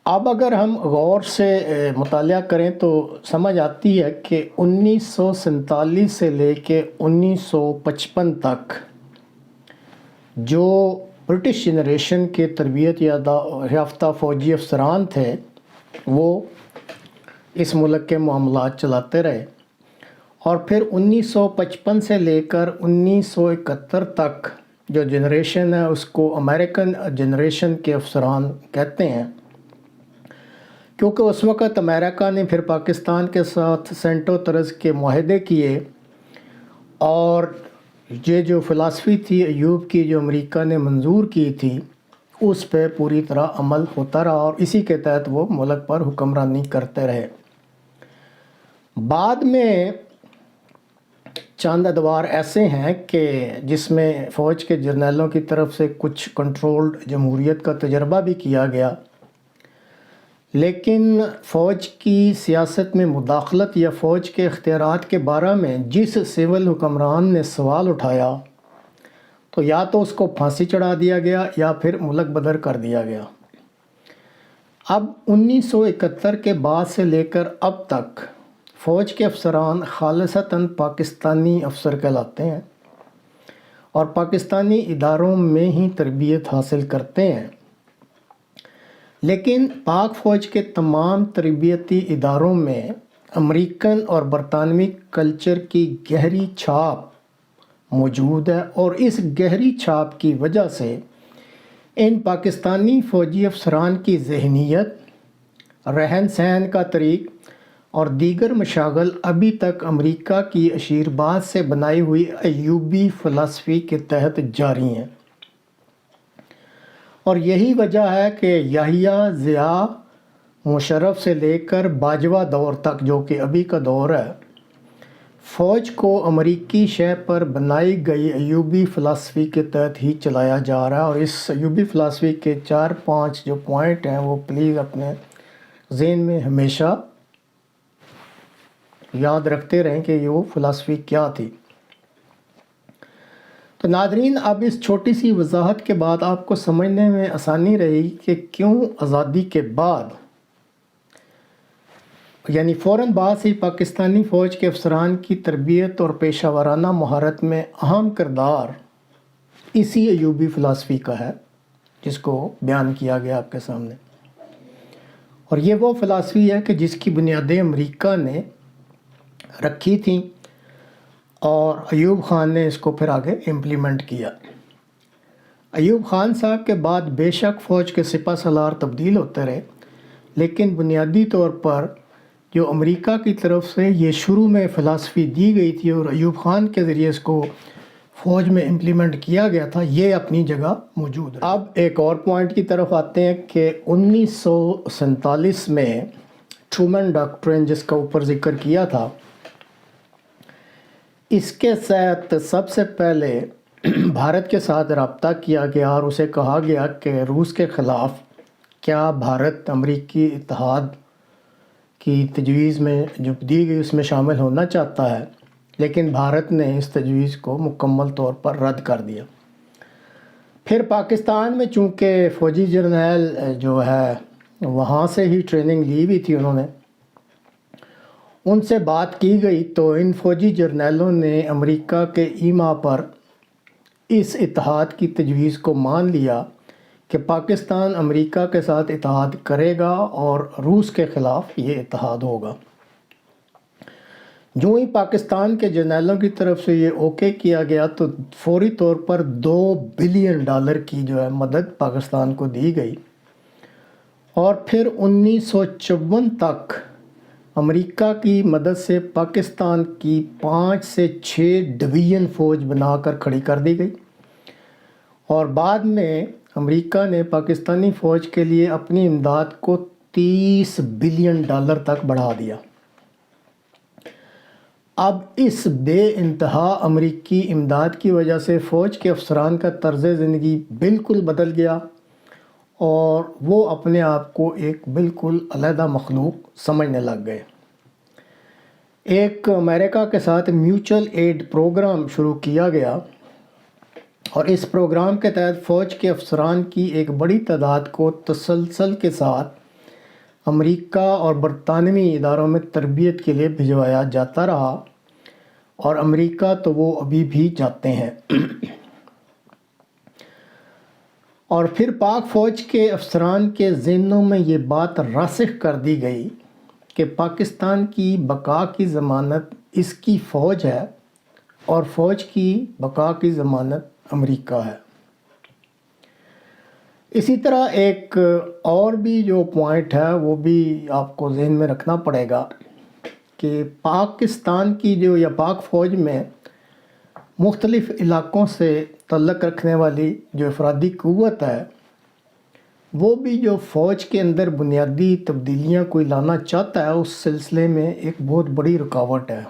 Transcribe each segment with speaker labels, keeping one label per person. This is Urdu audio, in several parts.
Speaker 1: اب اگر ہم غور سے مطالعہ کریں تو سمجھ آتی ہے کہ 1947 سے لے کے 1955 تک جو برٹش جنریشن کے تربیت یافتہ فوجی افسران تھے وہ اس ملک کے معاملات چلاتے رہے، اور پھر 1955 سے لے کر 1971 تک جو جنریشن ہے اس کو امریکن جنریشن کے افسران کہتے ہیں، کیونکہ اس وقت امریکہ نے پھر پاکستان کے ساتھ سینٹو طرز کے معاہدے کیے، اور یہ جو فلسفی تھی ایوب کی جو امریکہ نے منظور کی تھی اس پہ پوری طرح عمل ہوتا رہا، اور اسی کے تحت وہ ملک پر حکمرانی کرتے رہے۔ بعد میں چند ادوار ایسے ہیں کہ جس میں فوج کے جرنیلوں کی طرف سے کچھ کنٹرولڈ جمہوریت کا تجربہ بھی کیا گیا، لیکن فوج کی سیاست میں مداخلت یا فوج کے اختیارات کے بارے میں جس سول حکمران نے سوال اٹھایا تو یا تو اس کو پھانسی چڑھا دیا گیا یا پھر ملک بدر کر دیا گیا۔ اب 1971 کے بعد سے لے کر اب تک فوج کے افسران خالصتاً پاکستانی افسر کہلاتے ہیں اور پاکستانی اداروں میں ہی تربیت حاصل کرتے ہیں، لیکن پاک فوج کے تمام تربیتی اداروں میں امریکن اور برطانوی کلچر کی گہری چھاپ موجود ہے، اور اس گہری چھاپ کی وجہ سے ان پاکستانی فوجی افسران کی ذہنیت، رہن سہن کا طریق اور دیگر مشاغل ابھی تک امریکہ کی اشیرباد سے بنائی ہوئی ایوبی فلسفی کے تحت جاری ہیں، اور یہی وجہ ہے کہ یحییٰ ضیاء مشرف سے لے کر باجوہ دور تک جو کہ ابھی کا دور ہے، فوج کو امریکی شے پر بنائی گئی ایوبی فلسفی کے تحت ہی چلایا جا رہا ہے۔ اور اس ایوبی فلسفی کے 4-5 جو پوائنٹ ہیں وہ پلیز اپنے ذہن میں ہمیشہ یاد رکھتے رہیں کہ یہ وہ فلسفی کیا تھی۔ تو ناظرین، اب اس چھوٹی سی وضاحت کے بعد آپ کو سمجھنے میں آسانی رہے گی کہ کیوں آزادی کے بعد یعنی فوراً بعد سے پاکستانی فوج کے افسران کی تربیت اور پیشہ ورانہ مہارت میں اہم کردار اسی ایوبی فلسفی کا ہے جس کو بیان کیا گیا آپ کے سامنے، اور یہ وہ فلسفی ہے کہ جس کی بنیادیں امریکہ نے رکھی تھیں اور ایوب خان نے اس کو پھر آگے امپلیمنٹ کیا۔ ایوب خان صاحب کے بعد بے شک فوج کے سپہ سالار تبدیل ہوتے رہے، لیکن بنیادی طور پر جو امریکہ کی طرف سے یہ شروع میں فلسفی دی گئی تھی اور ایوب خان کے ذریعے اس کو فوج میں امپلیمنٹ کیا گیا تھا، یہ اپنی جگہ موجود ہے۔ اب ایک اور پوائنٹ کی طرف آتے ہیں کہ 1947 میں ٹرومن ڈاکٹرن جس کا اوپر ذکر کیا تھا، اس کے تحت سب سے پہلے بھارت کے ساتھ رابطہ کیا گیا اور اسے کہا گیا کہ روس کے خلاف کیا بھارت امریکی اتحاد کی تجویز میں جو دی گئی اس میں شامل ہونا چاہتا ہے، لیکن بھارت نے اس تجویز کو مکمل طور پر رد کر دیا۔ پھر پاکستان میں چونکہ فوجی جرنیل جو ہے وہاں سے ہی ٹریننگ لی ہوئی تھی، انہوں نے ان سے بات کی گئی تو ان فوجی جرنیلوں نے امریکہ کے ایما پر اس اتحاد کی تجویز کو مان لیا کہ پاکستان امریکہ کے ساتھ اتحاد کرے گا اور روس کے خلاف یہ اتحاد ہوگا۔ جو ہی پاکستان کے جرنیلوں کی طرف سے یہ اوکے کیا گیا تو فوری طور پر $2 بلین کی جو ہے مدد پاکستان کو دی گئی، اور پھر 1954 تک امریکہ کی مدد سے پاکستان کی 5 سے 6 ڈویژن فوج بنا کر کھڑی کر دی گئی، اور بعد میں امریکہ نے پاکستانی فوج کے لیے اپنی امداد کو $30 بلین تک بڑھا دیا۔ اب اس بے انتہا امریکی امداد کی وجہ سے فوج کے افسران کا طرز زندگی بالکل بدل گیا، اور وہ اپنے آپ کو ایک بالکل علیحدہ مخلوق سمجھنے لگ گئے۔ ایک امریکہ کے ساتھ میوچل ایڈ پروگرام شروع کیا گیا، اور اس پروگرام کے تحت فوج کے افسران کی ایک بڑی تعداد کو تسلسل کے ساتھ امریکہ اور برطانوی اداروں میں تربیت کے لیے بھجوایا جاتا رہا، اور امریکہ تو وہ ابھی بھی جاتے ہیں۔ اور پھر پاک فوج کے افسران کے ذہنوں میں یہ بات راسخ کر دی گئی کہ پاکستان کی بقا کی ضمانت اس کی فوج ہے، اور فوج کی بقا کی ضمانت امریکہ ہے۔ اسی طرح ایک اور بھی جو پوائنٹ ہے وہ بھی آپ کو ذہن میں رکھنا پڑے گا کہ پاکستان کی یا پاک فوج میں مختلف علاقوں سے تعلق رکھنے والی جو افرادی قوت ہے، وہ بھی جو فوج کے اندر بنیادی تبدیلیاں کوئی لانا چاہتا ہے، اس سلسلے میں ایک بہت بڑی رکاوٹ ہے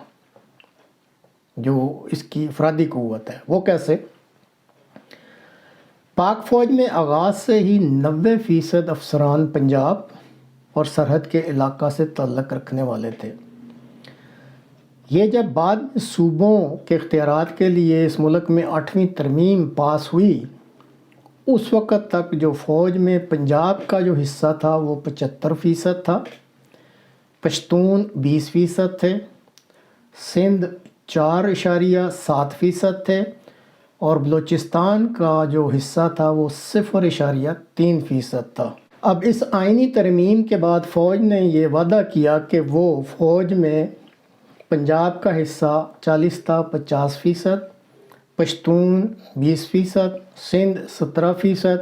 Speaker 1: جو اس کی افرادی قوت ہے۔ وہ کیسے؟ پاک فوج میں آغاز سے ہی 90% افسران پنجاب اور سرحد کے علاقہ سے تعلق رکھنے والے تھے۔ یہ جب بعد میں صوبوں کے اختیارات کے لیے اس ملک میں 8ویں ترمیم پاس ہوئی، اس وقت تک جو فوج میں پنجاب کا جو حصہ تھا وہ 75% تھا، پشتون 20% تھے، سندھ 4.7% تھے، اور بلوچستان کا جو حصہ تھا وہ 0.3% تھا۔ اب اس آئینی ترمیم کے بعد فوج نے یہ وعدہ کیا کہ وہ فوج میں پنجاب کا حصہ 40 تھا 50%، پشتون 20%، سندھ 17%،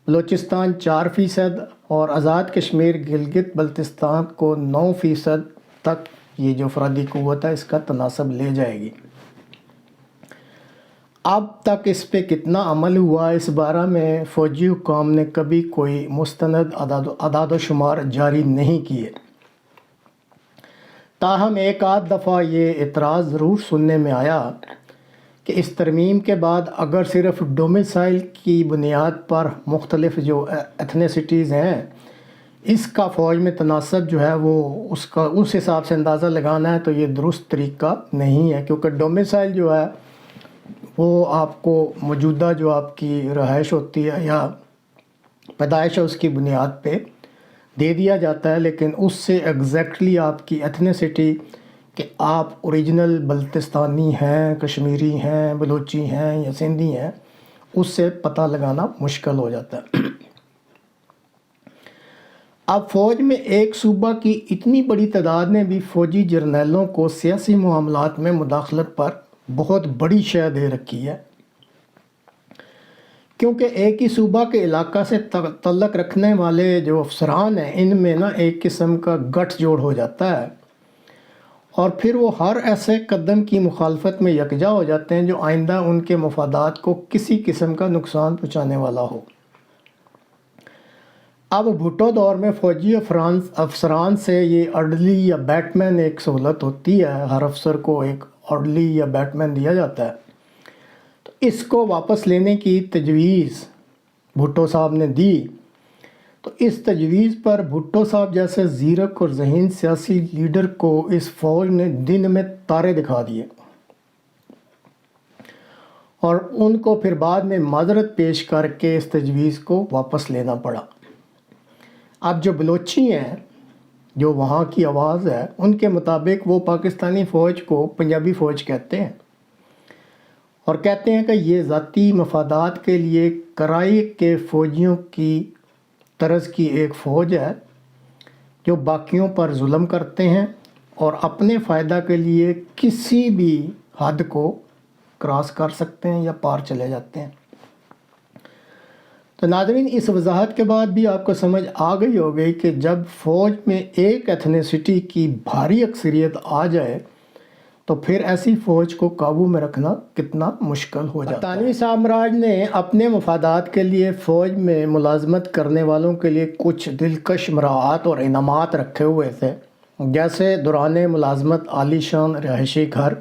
Speaker 1: بلوچستان 4% اور آزاد کشمیر گلگت بلتستان کو 9% تک یہ جو افرادی قوت ہے اس کا تناسب لے جائے گی۔ اب تک اس پہ کتنا عمل ہوا اس بارے میں فوجی حکام نے کبھی کوئی مستند اعداد و شمار جاری نہیں کیے، تاہم ایک آدھ دفعہ یہ اعتراض ضرور سننے میں آیا کہ اس ترمیم کے بعد اگر صرف ڈومیسائل کی بنیاد پر مختلف جو ایتھنیسٹیز ہیں اس کا فوج میں تناسب جو ہے وہ اس حساب سے اندازہ لگانا ہے، تو یہ درست طریقہ نہیں ہے، کیونکہ ڈومیسائل جو ہے وہ آپ کو موجودہ جو آپ کی رہائش ہوتی ہے یا پیدائش ہے اس کی بنیاد پہ دے دیا جاتا ہے، لیکن اس سے ایگزیکٹلی آپ کی ایتھنیسٹی کہ آپ اوریجنل بلتستانی ہیں، کشمیری ہیں، بلوچی ہیں یا سندھی ہیں، اس سے پتہ لگانا مشکل ہو جاتا ہے۔ اب فوج میں ایک صوبہ کی اتنی بڑی تعداد نے بھی فوجی جرنیلوں کو سیاسی معاملات میں مداخلت پر بہت بڑی شے دے رکھی ہے، کیونکہ ایک ہی صوبہ کے علاقہ سے تعلق رکھنے والے جو افسران ہیں ان میں ایک قسم کا گٹھ جوڑ ہو جاتا ہے، اور پھر وہ ہر ایسے قدم کی مخالفت میں یکجا ہو جاتے ہیں جو آئندہ ان کے مفادات کو کسی قسم کا نقصان پہنچانے والا ہو۔ اب بھٹو دور میں فوجی افسران سے یہ آرڈرلی یا بیٹ مین ایک سہولت ہوتی ہے، ہر افسر کو ایک آرڈرلی یا بیٹ مین دیا جاتا ہے، تو اس کو واپس لینے کی تجویز بھٹو صاحب نے دی۔ تو اس تجویز پر بھٹو صاحب جیسے زیرک اور ذہین سیاسی لیڈر کو اس فوج نے دن میں تارے دکھا دیے، اور ان کو پھر بعد میں معذرت پیش کر کے اس تجویز کو واپس لینا پڑا۔ اب جو بلوچی ہیں جو وہاں کی آواز ہے ان کے مطابق وہ پاکستانی فوج کو پنجابی فوج کہتے ہیں، اور کہتے ہیں کہ یہ ذاتی مفادات کے لیے کرائی کے فوجیوں کی طرز کی ایک فوج ہے جو باقیوں پر ظلم کرتے ہیں اور اپنے فائدہ کے لیے کسی بھی حد کو کراس کر سکتے ہیں یا پار چلے جاتے ہیں۔ تو ناظرین، اس وضاحت کے بعد بھی آپ کو سمجھ آ گئی ہوگی کہ جب فوج میں ایک ایتھنیسٹی کی بھاری اکثریت آ جائے تو پھر ایسی فوج کو قابو میں رکھنا کتنا مشکل ہو جاتا ہے۔ برطانوی سامراج نے اپنے مفادات کے لیے فوج میں ملازمت کرنے والوں کے لیے کچھ دلکش مراعات اور انعامات رکھے ہوئے تھے، جیسے دوران ملازمت عالی شان رہائشی گھر،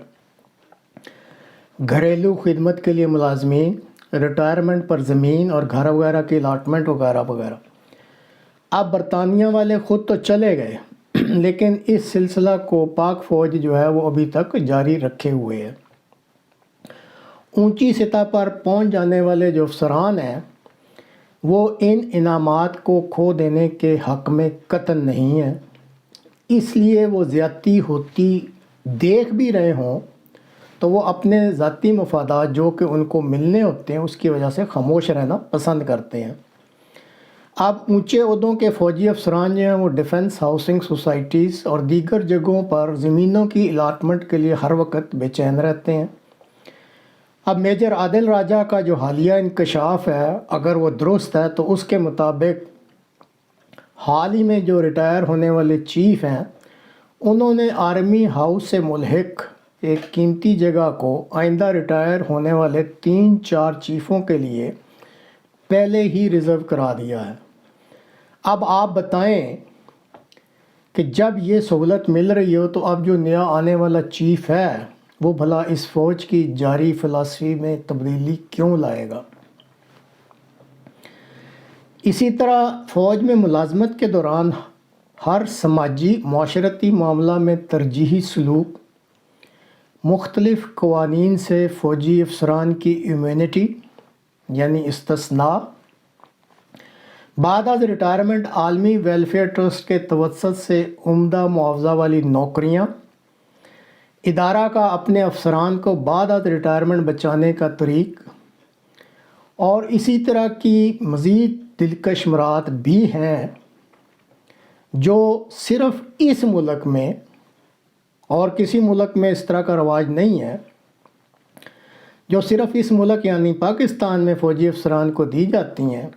Speaker 1: گھریلو خدمت کے لیے ملازمین، ریٹائرمنٹ پر زمین اور گھر وغیرہ کی الاٹمنٹ وغیرہ وغیرہ۔ اب برطانیہ والے خود تو چلے گئے لیکن اس سلسلہ کو پاک فوج جو ہے وہ ابھی تک جاری رکھے ہوئے ہے۔ اونچی سطح پر پہنچ جانے والے جو افسران ہیں وہ ان انعامات کو کھو دینے کے حق میں قطعاً نہیں ہے، اس لیے وہ زیادتی ہوتی دیکھ بھی رہے ہوں تو وہ اپنے ذاتی مفادات جو کہ ان کو ملنے ہوتے ہیں اس کی وجہ سے خاموش رہنا پسند کرتے ہیں۔ اب اونچے عہدوں کے فوجی افسران جو ہیں وہ ڈیفنس، ہاؤسنگ سوسائٹیز اور دیگر جگہوں پر زمینوں کی الاٹمنٹ کے لیے ہر وقت بے چین رہتے ہیں۔ اب میجر عادل راجہ کا جو حالیہ انکشاف ہے، اگر وہ درست ہے تو اس کے مطابق حال ہی میں جو ریٹائر ہونے والے چیف ہیں انہوں نے آرمی ہاؤس سے ملحق ایک قیمتی جگہ کو آئندہ ریٹائر ہونے والے 3-4 چیفوں کے لیے پہلے ہی ریزرو کرا دیا ہے۔ اب آپ بتائیں کہ جب یہ سہولت مل رہی ہو تو اب جو نیا آنے والا چیف ہے وہ بھلا اس فوج کی جاری فلسفی میں تبدیلی کیوں لائے گا؟ اسی طرح فوج میں ملازمت کے دوران ہر سماجی معاشرتی معاملہ میں ترجیحی سلوک، مختلف قوانین سے فوجی افسران کی امیونٹی یعنی استثناء، بعد از ریٹائرمنٹ عالمی ویلفیئر ٹرسٹ کے توسط سے عمدہ معاوضہ والی نوکریاں، ادارہ کا اپنے افسران کو بعد از ریٹائرمنٹ بچانے کا طریق، اور اسی طرح کی مزید دلکش امورات بھی ہیں جو صرف اس ملک میں اور کسی ملک میں اس طرح کا رواج نہیں ہے، جو صرف اس ملک یعنی پاکستان میں فوجی افسران کو دی جاتی ہیں۔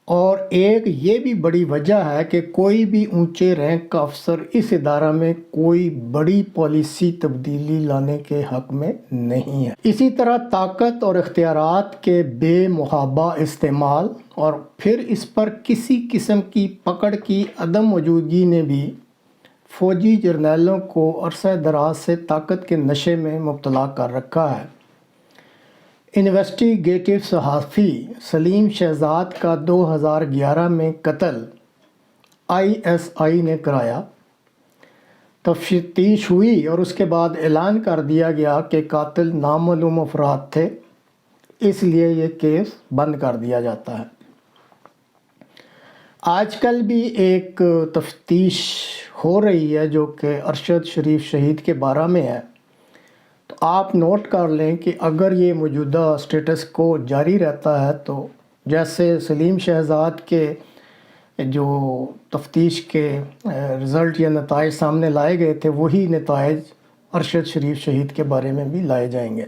Speaker 1: اور ایک یہ بھی بڑی وجہ ہے کہ کوئی بھی اونچے رینک کا افسر اس ادارہ میں کوئی بڑی پالیسی تبدیلی لانے کے حق میں نہیں ہے۔ اسی طرح طاقت اور اختیارات کے بے محابہ استعمال اور پھر اس پر کسی قسم کی پکڑ کی عدم موجودگی نے بھی فوجی جرنیلوں کو عرصہ دراز سے طاقت کے نشے میں مبتلا کر رکھا ہے۔ انویسٹیگیٹو صحافی سلیم شہزاد کا 2011 میں قتل ISI نے کرایا، تفتیش ہوئی اور اس کے بعد اعلان کر دیا گیا کہ قاتل نامعلوم افراد تھے، اس لیے یہ کیس بند کر دیا جاتا ہے۔ آج کل بھی ایک تفتیش ہو رہی ہے جو کہ ارشد شریف شہید کے بارے میں ہے، تو آپ نوٹ کر لیں کہ اگر یہ موجودہ سٹیٹس کو جاری رہتا ہے تو جیسے سلیم شہزاد کے جو تفتیش کے رزلٹ یا نتائج سامنے لائے گئے تھے وہی نتائج ارشد شریف شہید کے بارے میں بھی لائے جائیں گے۔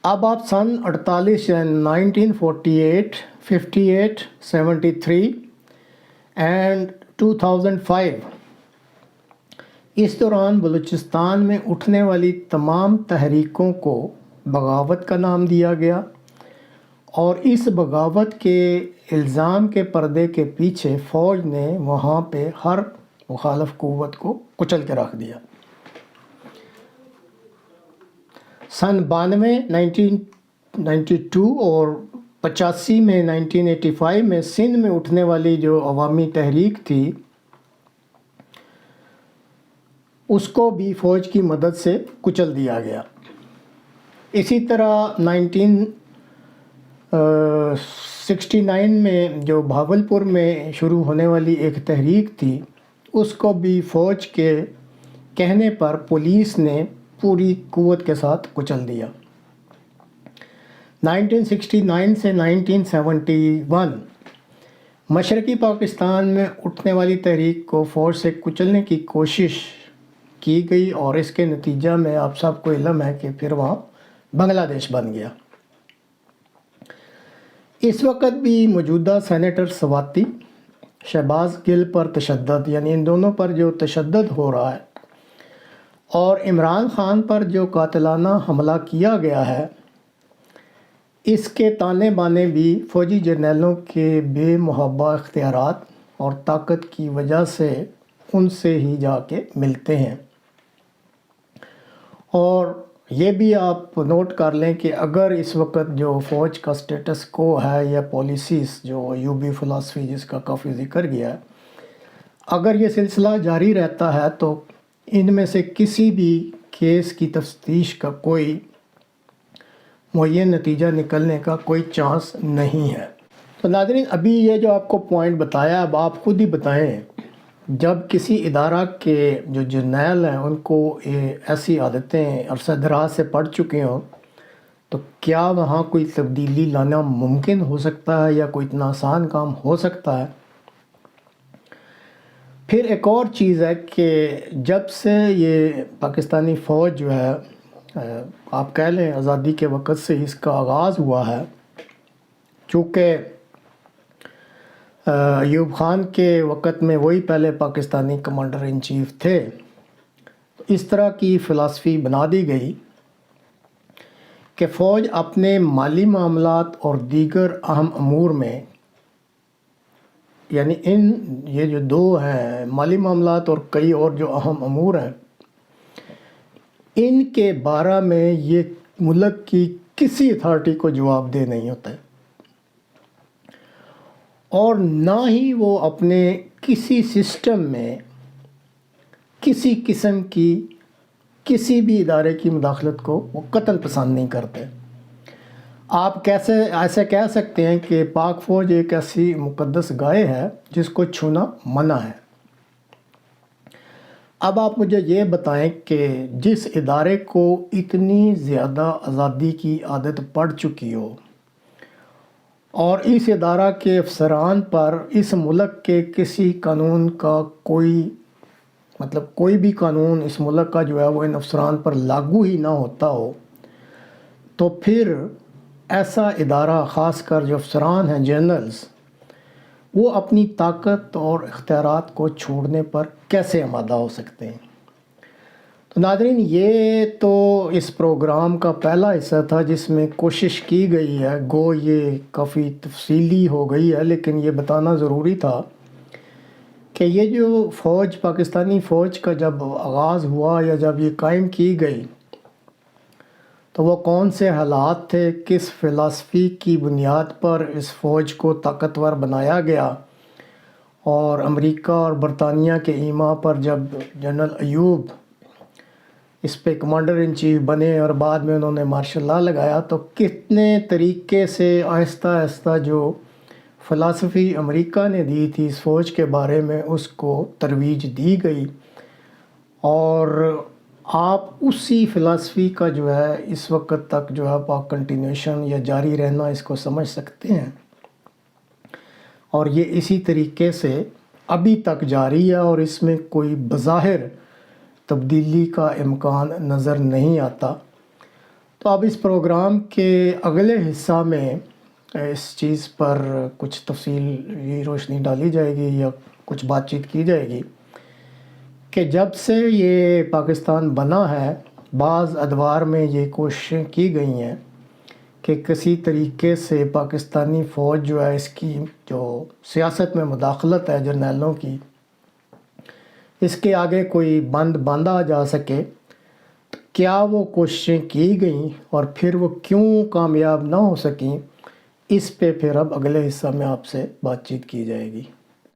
Speaker 1: اب آپ سن 48 1948 58 73 اینڈ 2005 اس دوران بلوچستان میں اٹھنے والی تمام تحریکوں کو بغاوت کا نام دیا گیا، اور اس بغاوت کے الزام کے پردے کے پیچھے فوج نے وہاں پہ ہر مخالف قوت کو کچل کے رکھ دیا۔ سن 92 1992 اور 85 میں 1985 میں سندھ میں اٹھنے والی جو عوامی تحریک تھی اس کو بھی فوج کی مدد سے کچل دیا گیا۔ اسی طرح 1969 میں جو بھاولپور میں شروع ہونے والی ایک تحریک تھی اس کو بھی فوج کے کہنے پر پولیس نے پوری قوت کے ساتھ کچل دیا۔ 1969 سے 1971 مشرقی پاکستان میں اٹھنے والی تحریک کو فوج سے کچلنے کی کوشش کی گئی، اور اس کے نتیجہ میں آپ سب کو علم ہے کہ پھر وہاں بنگلہ دیش بن گیا۔ اس وقت بھی موجودہ سینیٹر سواتی، شہباز گل پر تشدد، یعنی ان دونوں پر جو تشدد ہو رہا ہے، اور عمران خان پر جو قاتلانہ حملہ کیا گیا ہے، اس کے تانے بانے بھی فوجی جرنیلوں کے بے محابہ اختیارات اور طاقت کی وجہ سے ان سے ہی جا کے ملتے ہیں۔ اور یہ بھی آپ نوٹ کر لیں کہ اگر اس وقت جو فوج کا سٹیٹس کو ہے یا پالیسیز جو ایوبی فلسفی جس کا کافی ذکر کیا ہے، اگر یہ سلسلہ جاری رہتا ہے تو ان میں سے کسی بھی کیس کی تفتیش کا کوئی معین نتیجہ نکلنے کا کوئی چانس نہیں ہے۔ تو ناظرین، ابھی یہ جو آپ کو پوائنٹ بتایا، اب آپ خود ہی بتائیں، جب کسی ادارہ کے جو جرنیل ہیں ان کو ایسی عادتیں عرصہ دراز سے پڑ چکے ہوں، تو کیا وہاں کوئی تبدیلی لانا ممکن ہو سکتا ہے یا کوئی اتنا آسان کام ہو سکتا ہے؟ پھر ایک اور چیز ہے کہ جب سے یہ پاکستانی فوج جو ہے، آپ کہہ لیں آزادی کے وقت سے اس کا آغاز ہوا ہے، چونکہ ایوب خان کے وقت میں وہی پہلے پاکستانی کمانڈر ان چیف تھے، تو اس طرح کی فلسفی بنا دی گئی کہ فوج اپنے مالی معاملات اور دیگر اہم امور میں، یعنی یہ جو دو ہیں مالی معاملات اور کئی اور جو اہم امور ہیں، ان کے بارے میں یہ ملک کی کسی اتھارٹی کو جواب دہ نہیں ہوتا ہے، اور نہ ہی وہ اپنے کسی سسٹم میں کسی قسم کی کسی بھی ادارے کی مداخلت کو وہ قطعاً پسند نہیں کرتے۔ آپ کیسے ایسے کہہ سکتے ہیں کہ پاک فوج ایک ایسی مقدس گائے ہے جس کو چھونا منع ہے؟ اب آپ مجھے یہ بتائیں کہ جس ادارے کو اتنی زیادہ آزادی کی عادت پڑ چکی ہو، اور اس ادارہ کے افسران پر اس ملک کے کسی قانون کا کوئی بھی قانون اس ملک کا جو ہے وہ ان افسران پر لاگو ہی نہ ہوتا ہو، تو پھر ایسا ادارہ، خاص کر جو افسران ہیں جنرلز، وہ اپنی طاقت اور اختیارات کو چھوڑنے پر کیسے آمادہ ہو سکتے ہیں؟ تو ناظرین، یہ تو اس پروگرام کا پہلا حصہ تھا جس میں کوشش کی گئی ہے، گو یہ کافی تفصیلی ہو گئی ہے، لیکن یہ بتانا ضروری تھا کہ یہ جو فوج، پاکستانی فوج کا جب آغاز ہوا یا جب یہ قائم کی گئی، تو وہ کون سے حالات تھے، کس فلسفی کی بنیاد پر اس فوج کو طاقتور بنایا گیا، اور امریکہ اور برطانیہ کے ایما پر جب جنرل ایوب اس پہ کمانڈر ان چیف بنے اور بعد میں انہوں نے مارشل لا لگایا، تو کتنے طریقے سے آہستہ آہستہ جو فلسفی امریکہ نے دی تھی اس فوج کے بارے میں، اس کو ترویج دی گئی، اور آپ اسی فلسفی کا جو ہے اس وقت تک جو ہے کنٹینیوشن یا جاری رہنا اس کو سمجھ سکتے ہیں، اور یہ اسی طریقے سے ابھی تک جاری ہے، اور اس میں کوئی بظاہر تبدیلی کا امکان نظر نہیں آتا۔ تو اب اس پروگرام کے اگلے حصہ میں اس چیز پر کچھ تفصیلی روشنی ڈالی جائے گی یا کچھ بات چیت کی جائے گی کہ جب سے یہ پاکستان بنا ہے، بعض ادوار میں یہ کوششیں کی گئی ہیں کہ کسی طریقے سے پاکستانی فوج جو ہے، اس کی جو سیاست میں مداخلت ہے جرنیلوں کی، اس کے آگے کوئی بند باندھا جا سکے۔ کیا وہ کوششیں کی گئیں اور پھر وہ کیوں کامیاب نہ ہو سکیں، اس پہ پھر اب اگلے حصہ میں آپ سے بات چیت کی جائے گی۔